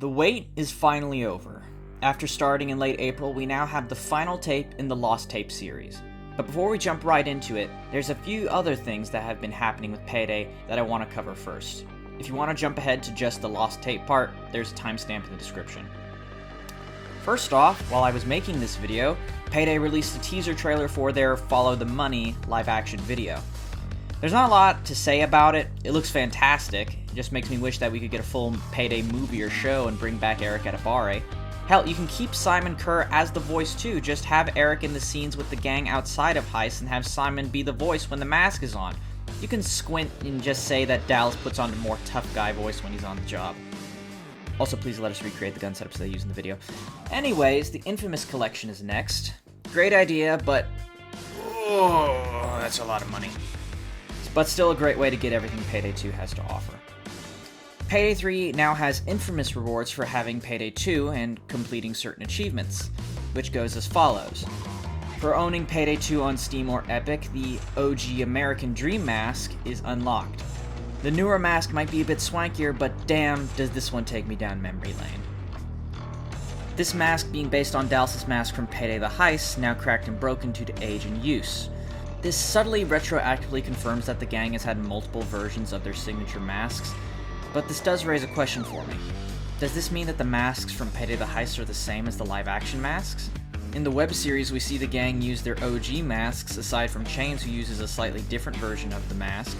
The wait is finally over. After starting in late April, we now have the final tape in the Lost Tape series. But before we jump right into it, there's a few other things that have been happening with Payday that I want to cover first. If you want to jump ahead to just the Lost Tape part, there's a timestamp in the description. First off, while I was making this video, Payday released a teaser trailer for their Follow the Money live-action video. There's not a lot to say about it. It looks fantastic. It just makes me wish that we could get a full Payday movie or show and bring back Eric Adibare. Hell, you can keep Simon Kerr as the voice too. Just have Eric in the scenes with the gang outside of Heist and have Simon be the voice when the mask is on. You can squint and just say that Dallas puts on a more tough guy voice when he's on the job. Also, please let us recreate the gun setups they use in the video. Anyways, the Infamous Collection is next. Great idea, but oh, that's a lot of money. But still a great way to get everything Payday 2 has to offer. Payday 3 now has Infamous rewards for having Payday 2 and completing certain achievements, which goes as follows. For owning Payday 2 on Steam or Epic, the OG American Dream mask is unlocked. The newer mask might be a bit swankier, but damn, does this one take me down memory lane. This mask being based on Dallas' mask from Payday the Heist, now cracked and broken due to age and use. This subtly retroactively confirms that the gang has had multiple versions of their signature masks, but this does raise a question for me. Does this mean that the masks from Payday the Heist are the same as the live-action masks? In the web series, we see the gang use their OG masks, aside from Chains, who uses a slightly different version of the mask,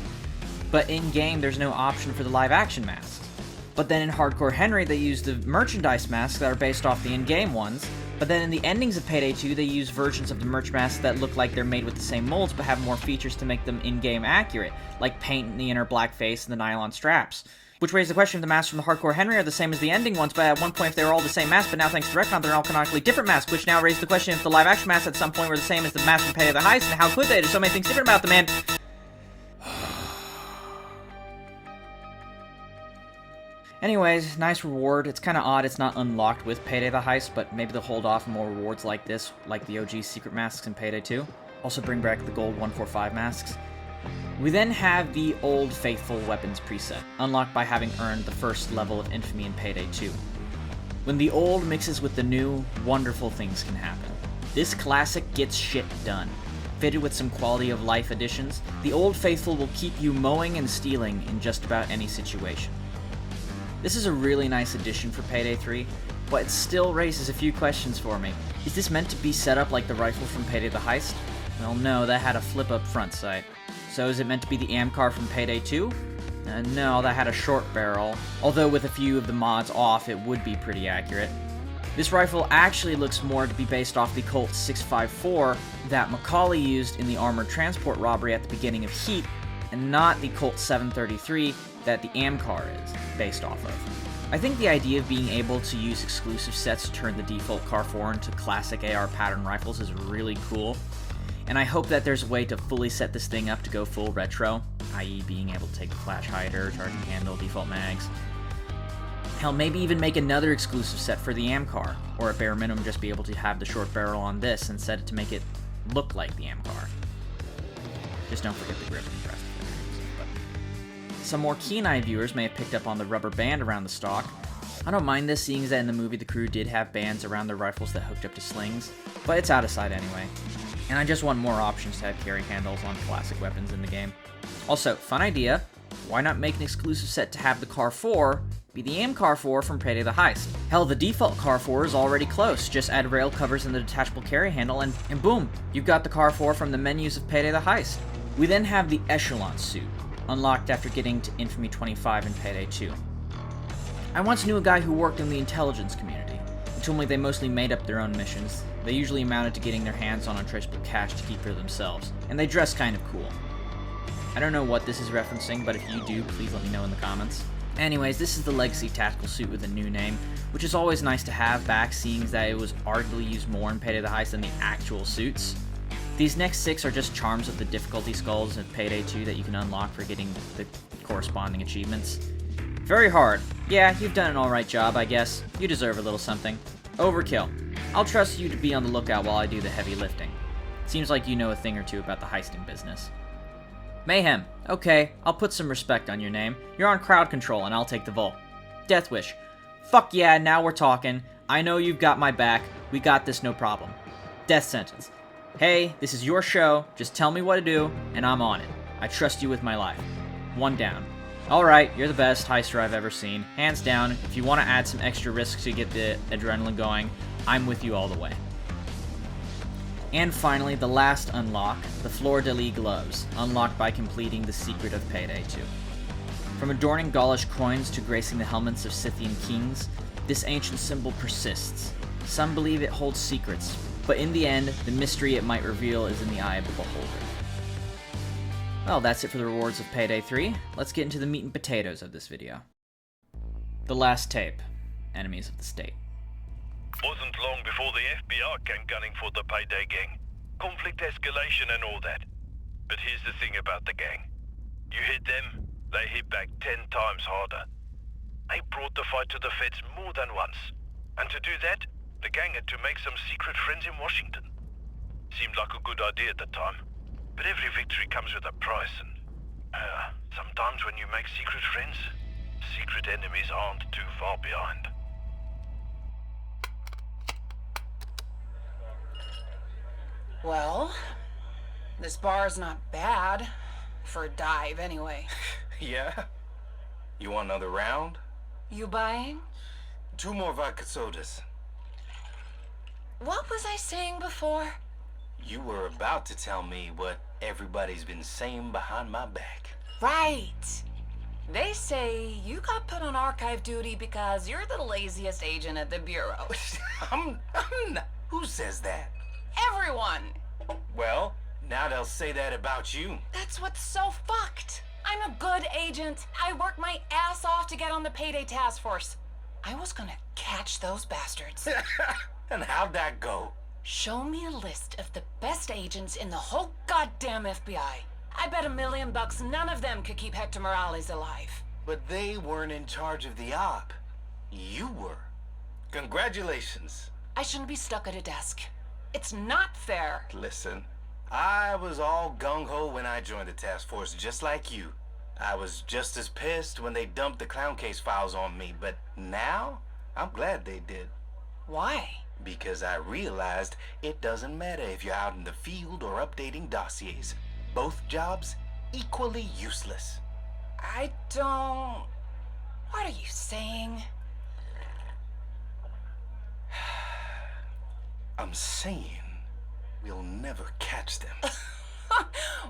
but in-game there's no option for the live-action masks. But then in Hardcore Henry, they use the merchandise masks that are based off the in-game ones, but then in the endings of Payday 2, they use versions of the merch masks that look like they're made with the same molds but have more features to make them in-game accurate, like paint in the inner black face and the nylon straps. Which raises the question if the masks from the Hardcore Henry are the same as the ending ones, but at one point if they were all the same mask, but now thanks to Retcon they're all canonically different masks, which now raises the question if the live-action masks at some point were the same as the masks from Payday the Heist, and how could they? There's so many things different about them, man. Anyways, nice reward. It's kind of odd it's not unlocked with Payday the Heist, but maybe they'll hold off on more rewards like this, like the OG secret masks in Payday 2. Also bring back the gold 145 masks. We then have the Old Faithful Weapons preset, unlocked by having earned the first level of Infamy in Payday 2. When the old mixes with the new, wonderful things can happen. This classic gets shit done. Fitted with some quality of life additions, the Old Faithful will keep you mowing and stealing in just about any situation. This is a really nice addition for Payday 3, but it still raises a few questions for me. Is this meant to be set up like the rifle from Payday the Heist? Well, no, that had a flip-up front sight. So is it meant to be the AMCAR from Payday 2? No, that had a short barrel, although with a few of the mods off, it would be pretty accurate. This rifle actually looks more to be based off the Colt 654 that Macaulay used in the armored transport robbery at the beginning of Heat, and not the Colt 733 that the AMCAR is based off of. I think the idea of being able to use exclusive sets to turn the default Car 4 into classic AR pattern rifles is really cool, and I hope that there's a way to fully set this thing up to go full retro, i.e. being able to take the flash hider, charging handle, default mags. Hell, maybe even make another exclusive set for the AMCAR, or at bare minimum just be able to have the short barrel on this and set it to make it look like the AMCAR. Just don't forget the grip and press. Some more keen-eye viewers may have picked up on the rubber band around the stock. I don't mind this, seeing that in the movie the crew did have bands around their rifles that hooked up to slings, but it's out of sight anyway. And I just want more options to have carry handles on classic weapons in the game. Also, fun idea, why not make an exclusive set to have the Car 4 be the AIM-Car 4 from Payday the Heist? Hell, the default Car 4 is already close, just add rail covers and the detachable carry handle and boom, you've got the Car 4 from the menus of Payday the Heist. We then have the Echelon suit, unlocked after getting to Infamy 25 in Payday 2. I once knew a guy who worked in the intelligence community. He told me they mostly made up their own missions. They usually amounted to getting their hands on untraceable cash to keep for themselves, and they dress kind of cool. I don't know what this is referencing, but if you do, please let me know in the comments. Anyways, this is the Legacy Tactical Suit with a new name, which is always nice to have back, seeing that it was arguably used more in Payday the Heist than the actual suits. These next 6 are just charms of the difficulty skulls in Payday 2 that you can unlock for getting the corresponding achievements. Very hard. Yeah, you've done an alright job, I guess. You deserve a little something. Overkill. I'll trust you to be on the lookout while I do the heavy lifting. Seems like you know a thing or two about the heisting business. Mayhem. Okay, I'll put some respect on your name. You're on crowd control and I'll take the vault. Deathwish. Fuck yeah, now we're talking. I know you've got my back. We got this, no problem. Death sentence. Hey, this is your show. Just tell me what to do, and I'm on it. I trust you with my life. 1 down. Alright, you're the best heister I've ever seen. Hands down, if you want to add some extra risk to get the adrenaline going, I'm with you all the way. And finally, the last unlock, the fleur-de-lis gloves, unlocked by completing the secret of Payday 2. From adorning Gaulish coins to gracing the helmets of Scythian kings, this ancient symbol persists. Some believe it holds secrets, but in the end, the mystery it might reveal is in the eye of the beholder. Well, that's it for the rewards of Payday 3. Let's get into the meat and potatoes of this video. The last tape, Enemies of the State. Wasn't long before the FBI came gunning for the Payday gang. Conflict escalation and all that. But here's the thing about the gang. You hit them, they hit back 10 times harder. They brought the fight to the feds more than once. And to do that, the gang had to make some secret friends in Washington. Seemed like a good idea at the time. But every victory comes with a price, and sometimes when you make secret friends, secret enemies aren't too far behind. Well, this bar's not bad. For a dive, anyway. Yeah? You want another round? You buying? 2 more vodka sodas. What was I saying before? You were about to tell me what everybody's been saying behind my back. Right. They say you got put on archive duty because you're the laziest agent at the Bureau. I'm not. Who says that? Everyone. Well, now they'll say that about you. That's what's so fucked. I'm a good agent. I worked my ass off to get on the Payday task force. I was gonna catch those bastards. And how'd that go? Show me a list of the best agents in the whole goddamn FBI. I bet $1 million none of them could keep Hector Morales alive. But they weren't in charge of the op. You were. Congratulations. I shouldn't be stuck at a desk. It's not fair. Listen, I was all gung-ho when I joined the task force, just like you. I was just as pissed when they dumped the clown case files on me, but now I'm glad they did. Why? Because I realized it doesn't matter if you're out in the field or updating dossiers. Both jobs equally useless. I don't... What are you saying? I'm saying we'll never catch them.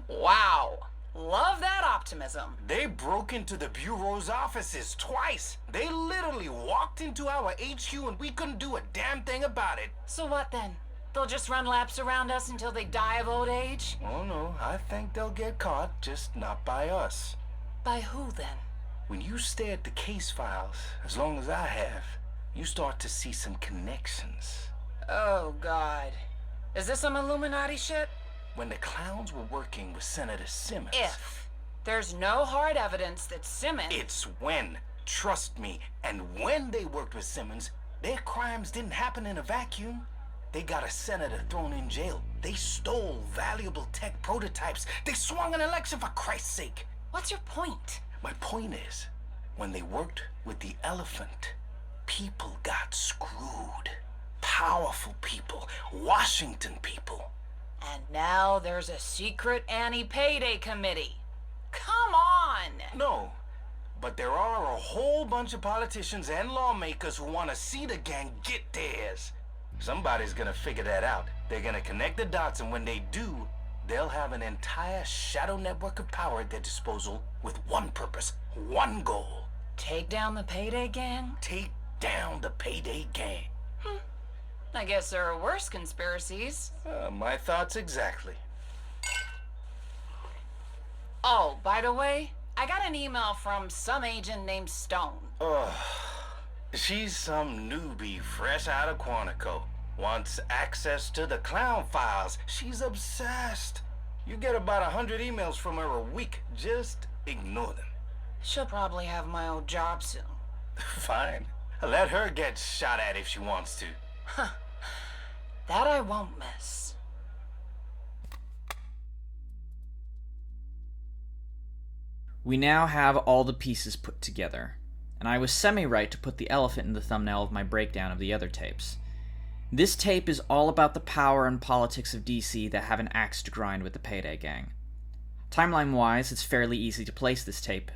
Wow. Love that optimism. They broke into the Bureau's offices twice. They literally walked into our HQ and we couldn't do a damn thing about it. So what then? They'll just run laps around us until they die of old age? Oh no, I think they'll get caught, just not by us. By who then? When you stare at the case files, as long as I have, you start to see some connections. Oh, God. Is this some Illuminati shit? When the clowns were working with Senator Simmons... If. There's no hard evidence that Simmons... It's when. Trust me. And when they worked with Simmons, their crimes didn't happen in a vacuum. They got a senator thrown in jail. They stole valuable tech prototypes. They swung an election, for Christ's sake. What's your point? My point is, when they worked with the elephant, people got screwed. Powerful people. Washington people. And now there's a secret anti-payday committee. Come on! No, but there are a whole bunch of politicians and lawmakers who want to see the gang get theirs. Somebody's gonna figure that out. They're gonna connect the dots, and when they do, they'll have an entire shadow network of power at their disposal with one purpose, one goal. Take down the Payday gang? Take down the Payday gang. I guess there are worse conspiracies. My thoughts exactly. Oh, by the way, I got an email from some agent named Stone. She's some newbie fresh out of Quantico. Wants access to the clown files. She's obsessed. You get about 100 emails from her a week. Just ignore them. She'll probably have my old job soon. Fine. Let her get shot at if she wants to. That I won't miss. We now have all the pieces put together. and I was semi-right to put the elephant in the thumbnail of my breakdown of the other tapes. This tape is all about the power and politics of DC that have an axe to grind with the Payday gang. Timeline-wise, it's fairly easy to place this tape,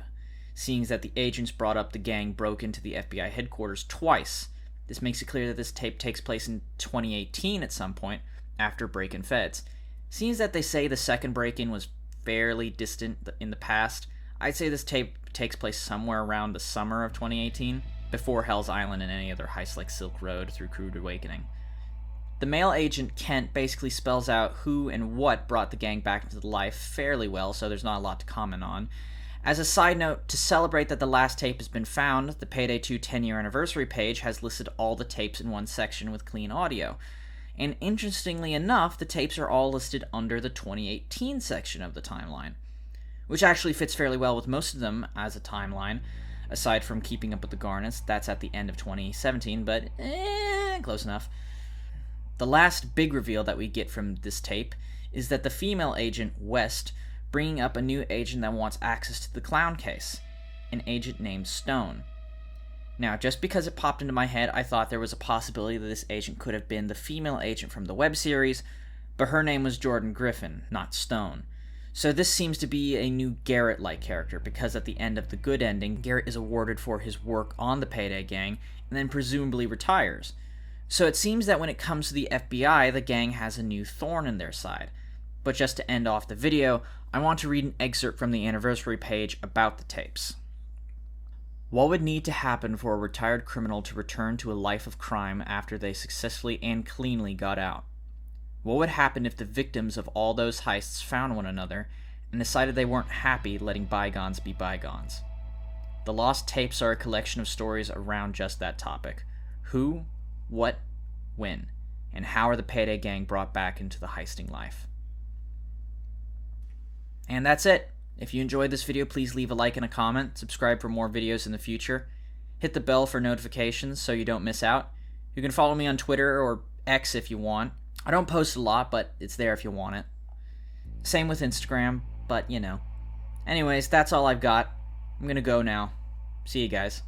seeing that the agents brought up the gang broke into the FBI headquarters twice. This makes it clear that this tape takes place in 2018 at some point, after break-in feds. Seeing that they say the second break-in was fairly distant in the past, I'd say this tape takes place somewhere around the summer of 2018, before Hell's Island and any other heists like Silk Road through Crude Awakening. The male agent, Kent, basically spells out who and what brought the gang back into life fairly well, so there's not a lot to comment on. As a side note, to celebrate that the last tape has been found, the Payday 2 10-year anniversary page has listed all the tapes in one section with clean audio. And interestingly enough, the tapes are all listed under the 2018 section of the timeline, which actually fits fairly well with most of them as a timeline, aside from Keeping Up with the Garnets. That's at the end of 2017, but close enough. The last big reveal that we get from this tape is that the female agent, West, bringing up a new agent that wants access to the clown case, an agent named Stone. Now, just because it popped into my head, I thought there was a possibility that this agent could have been the female agent from the web series, but her name was Jordan Griffin, not Stone. So this seems to be a new Garrett-like character, because at the end of the good ending, Garrett is awarded for his work on the Payday gang, and then presumably retires. So it seems that when it comes to the FBI, the gang has a new thorn in their side. But just to end off the video, I want to read an excerpt from the anniversary page about the tapes. What would need to happen for a retired criminal to return to a life of crime after they successfully and cleanly got out? What would happen if the victims of all those heists found one another and decided they weren't happy letting bygones be bygones? The lost tapes are a collection of stories around just that topic. Who, what, when, and how are the Payday gang brought back into the heisting life? And that's it. If you enjoyed this video, please leave a like and a comment, subscribe for more videos in the future, hit the bell for notifications so you don't miss out. You can follow me on Twitter or X if you want. I don't post a lot, but it's there if you want it. Same with Instagram, but you know. Anyways, that's all I've got. I'm gonna go now. See you guys.